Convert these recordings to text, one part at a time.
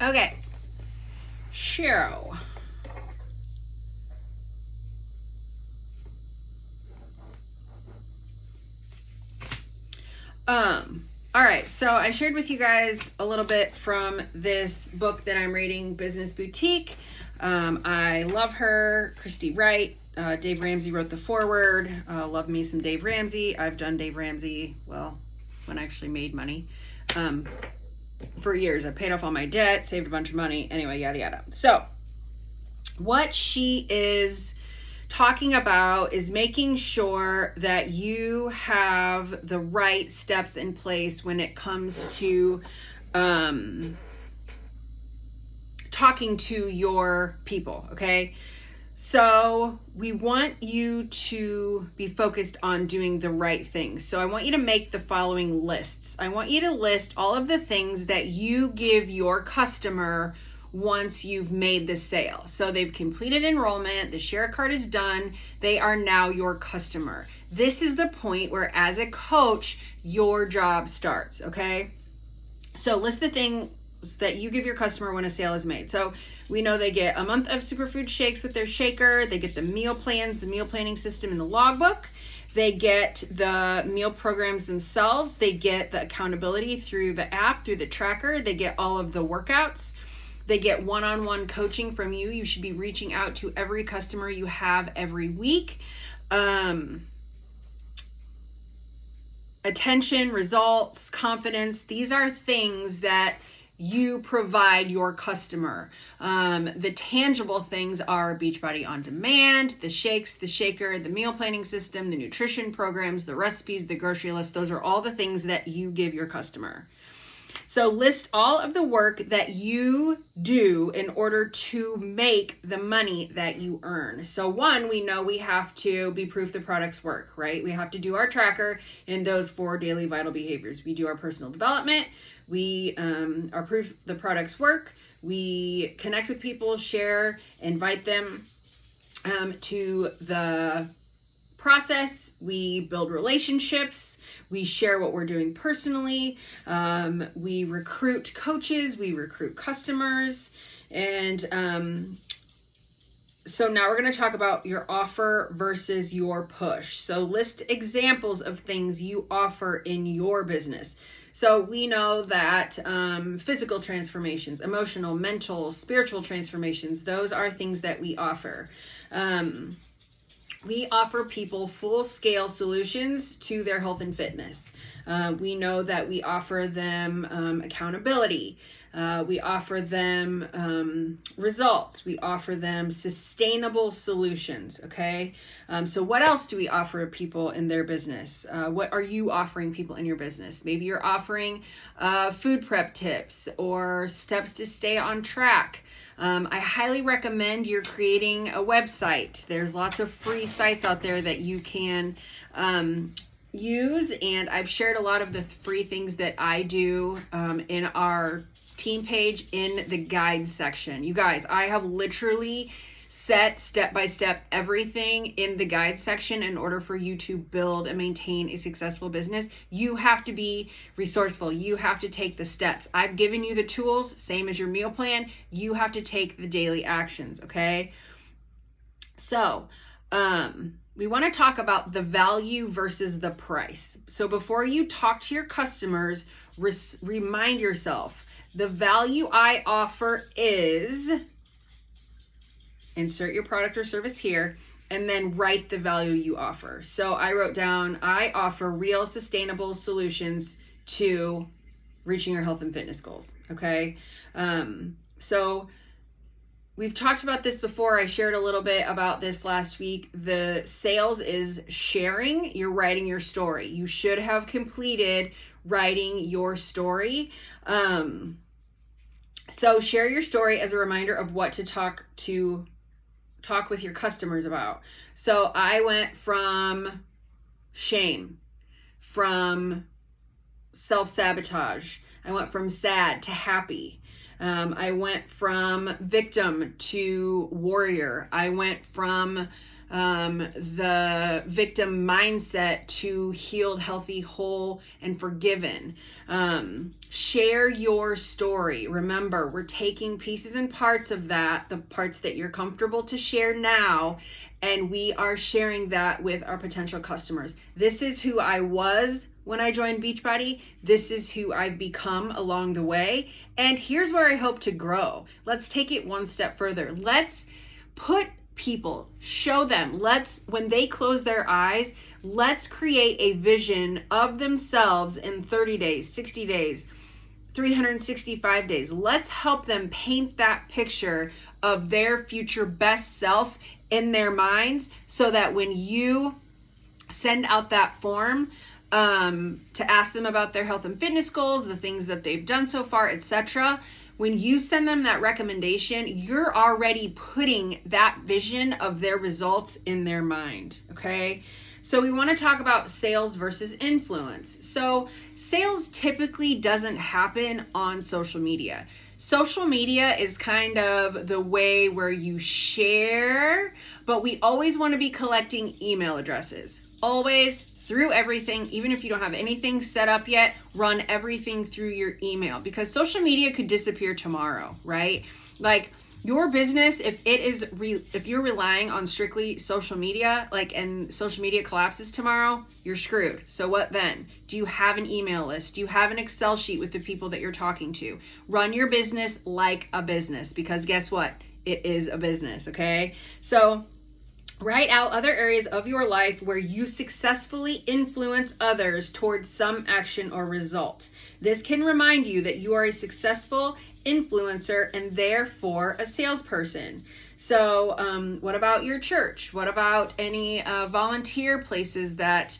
Okay. So. All right, so I shared with you guys a little bit from this book that I'm reading, Business Boutique. I love her, Christy Wright. Dave Ramsey wrote the foreword. Love me some Dave Ramsey. I've done Dave Ramsey, well, when I actually made money, for years. I paid off all my debt, saved a bunch of money. Anyway, yada, yada. So what she is talking about is making sure that you have the right steps in place when it comes to talking to your people, okay? So we want you to be focused on doing the right things. So I want you to make the following lists. I want you to list all of the things that you give your customer once you've made the sale. So they've completed enrollment, the share card is done, they are now your customer. This is the point where, as a coach, your job starts, okay? So list the things that you give your customer when a sale is made. So we know they get a month of superfood shakes with their shaker, they get the meal plans, the meal planning system, and the logbook. They get the meal programs themselves, they get the accountability through the app, through the tracker, they get all of the workouts. They get one-on-one coaching from you. You should be reaching out to every customer you have every week. Attention, results, confidence. These are things that you provide your customer. The tangible things are Beachbody On Demand, the shakes, the shaker, the meal planning system, the nutrition programs, the recipes, the grocery list. Those are all the things that you give your customer. So list all of the work that you do in order to make the money that you earn. So one, we know we have to be proof the products work, right? We have to do our tracker in those 4 daily vital behaviors. We do our personal development. We are proof the products work. We connect with people, share, invite them to the process. We build relationships. We share what we're doing personally. We recruit coaches. We recruit customers. And so now we're going to talk about your offer versus your push. So list examples of things you offer in your business. So we know that physical transformations, emotional, mental, spiritual transformations, those are things that we offer. We offer people full-scale solutions to their health and fitness. We know that we offer them accountability. We offer them results. We offer them sustainable solutions, okay? So what else do we offer people in their business? What are you offering people in your business? Maybe you're offering food prep tips or steps to stay on track. I highly recommend you're creating a website. There's lots of free sites out there that you can use, and I've shared a lot of the free things that I do in our team page in the guide section. You guys, I have literally set step-by-step everything in the guide section in order for you to build and maintain a successful business. You have to be resourceful. You have to take the steps. I've given you the tools, same as your meal plan. You have to take the daily actions, okay? So, we want to talk about the value versus the price. So before you talk to your customers, remind yourself, the value I offer is, insert your product or service here, and then write the value you offer. So I wrote down, I offer real sustainable solutions to reaching your health and fitness goals, okay? So we've talked about this before. I shared a little bit about this last week. The sales is sharing. You're writing your story. You should have completed writing your story. So share your story as a reminder of what to talk with your customers about. So I went from shame, from self-sabotage. I went from sad to happy. I went from victim to warrior. I went from the victim mindset to healed, healthy, whole, and forgiven. Share your story. Remember, we're taking pieces and parts of that, the parts that you're comfortable to share now, and we are sharing that with our potential customers. This is who I was when I joined Beachbody. This is who I've become along the way. And here's where I hope to grow. Let's take it one step further. Let's put people, show them, when they close their eyes, let's create a vision of themselves in 30 days, 60 days, 365 days. Let's help them paint that picture of their future best self in their minds, so that when you send out that form to ask them about their health and fitness goals, the things that they've done so far, etc., when you send them that recommendation, you're already putting that vision of their results in their mind, okay? So we want to talk about sales versus influence. So sales typically doesn't happen on social media. Social media is kind of the way where you share, but we always want to be collecting email addresses. Always, through everything, even if you don't have anything set up yet, run everything through your email, because social media could disappear tomorrow, right? Like your business, if you're relying on strictly social media, and social media collapses tomorrow, you're screwed. So what then? Do you have an email list? Do you have an Excel sheet with the people that you're talking to? Run your business like a business, because guess what? It is a business, okay? So write out other areas of your life where you successfully influence others towards some action or result. This can remind you that you are a successful influencer and therefore a salesperson. So what about your church? What about any volunteer places that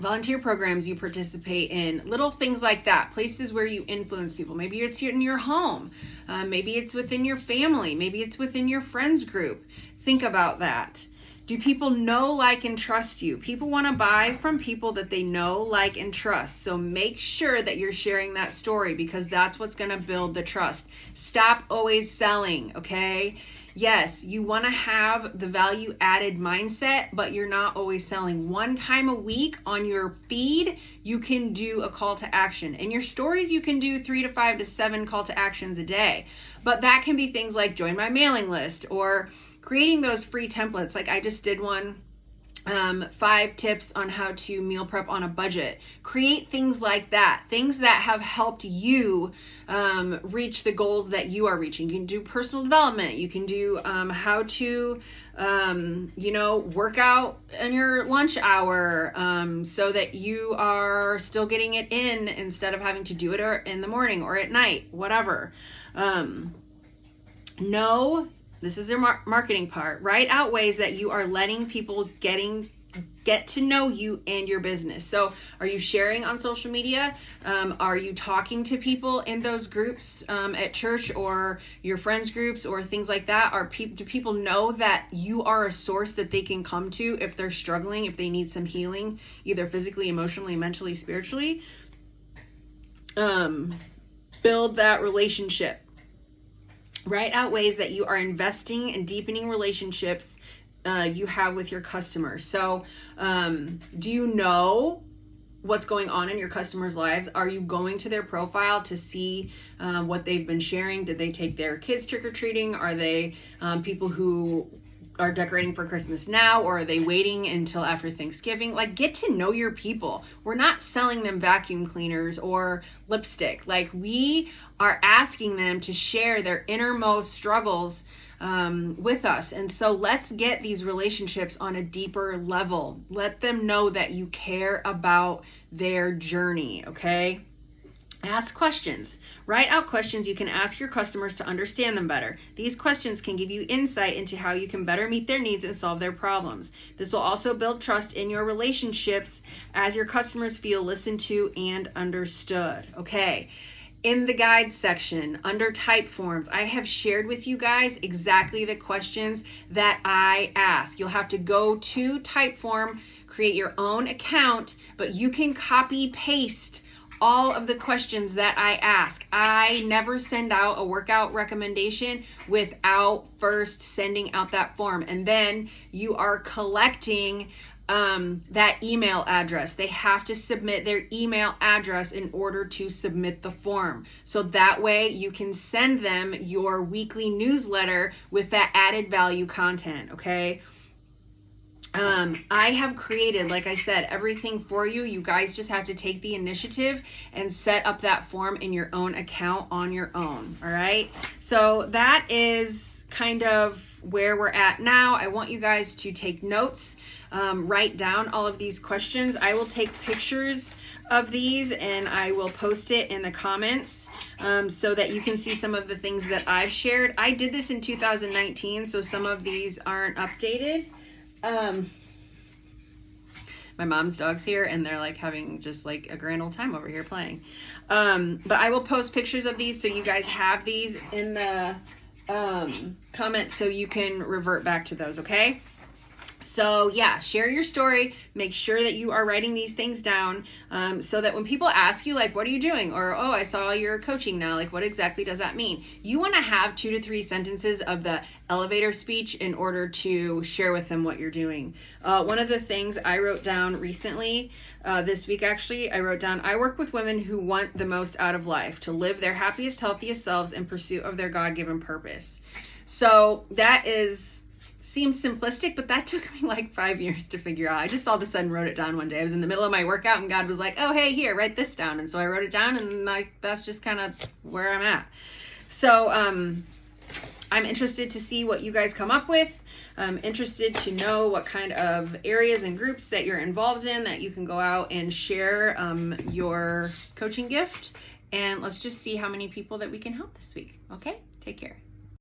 volunteer programs you participate in, little things like that, places where you influence people. Maybe it's in your home, maybe it's within your family, maybe it's within your friends group. Think about that. Do people know, like, and trust you? People want to buy from people that they know, like, and trust. So make sure that you're sharing that story, because that's what's going to build the trust. Stop always selling, okay? Yes, you want to have the value added mindset, but you're not always selling. One time a week on your feed, you can do a call to action. In your stories, you can do 3 to 5 to 7 call to actions a day. But that can be things like join my mailing list, or creating those free templates. Like I just did one, 5 tips on how to meal prep on a budget. Create things like that, things that have helped you reach the goals that you are reaching. You can do personal development. You can do how to, work out in your lunch hour so that you are still getting it in instead of having to do it in the morning or at night, whatever. This is their marketing part. Write out ways that you are letting people get to know you and your business. So are you sharing on social media? Are you talking to people in those groups at church or your friends groups or things like that? Do people know that you are a source that they can come to if they're struggling, if they need some healing, either physically, emotionally, mentally, spiritually? Build that relationship. Write out ways that you are investing and deepening relationships you have with your customers. So do you know what's going on in your customers' lives? Are you going to their profile to see what they've been sharing? Did they take their kids trick-or-treating? Are they people who are decorating for Christmas now, or are they waiting until after Thanksgiving? Like, get to know your people. We're not selling them vacuum cleaners or lipstick. Like, we are asking them to share their innermost struggles with us. And so let's get these relationships on a deeper level. Let them know that you care about their journey, okay? Ask questions. Write out questions you can ask your customers to understand them better. These questions can give you insight into how you can better meet their needs and solve their problems. This will also build trust in your relationships as your customers feel listened to and understood. Okay. In the guide section, under type forms, I have shared with you guys exactly the questions that I ask. You'll have to go to Typeform, create your own account, but you can copy paste all of the questions that I ask. I never send out a workout recommendation without first sending out that form. And then you are collecting that email address. They have to submit their email address in order to submit the form. So that way you can send them your weekly newsletter with that added value content, okay? I have created, like I said, everything for you. You guys just have to take the initiative and set up that form in your own account on your own, all right? So that is kind of where we're at now. I want you guys to take notes, write down all of these questions. I will take pictures of these and I will post it in the comments so that you can see some of the things that I've shared. I did this in 2019, so some of these aren't updated. My mom's dog's here and they're like having just like a grand old time over here playing. But I will post pictures of these so you guys have these in the comments so you can revert back to those, okay? So yeah, share your story. Make sure that you are writing these things down so that when people ask you like, what are you doing? Or, oh, I saw you're coaching now. Like, what exactly does that mean? You want to have 2 to 3 sentences of the elevator speech in order to share with them what you're doing. One of the things I wrote down recently, this week actually, I wrote down, I work with women who want the most out of life, to live their happiest, healthiest selves in pursuit of their God-given purpose. So that seems simplistic, but that took me like 5 years to figure out. I just all of a sudden wrote it down one day. I was in the middle of my workout and God was like, oh, hey, here, write this down. And so I wrote it down and that's just kind of where I'm at. So I'm interested to see what you guys come up with. I'm interested to know what kind of areas and groups that you're involved in that you can go out and share your coaching gift. And let's just see how many people that we can help this week. Okay, take care.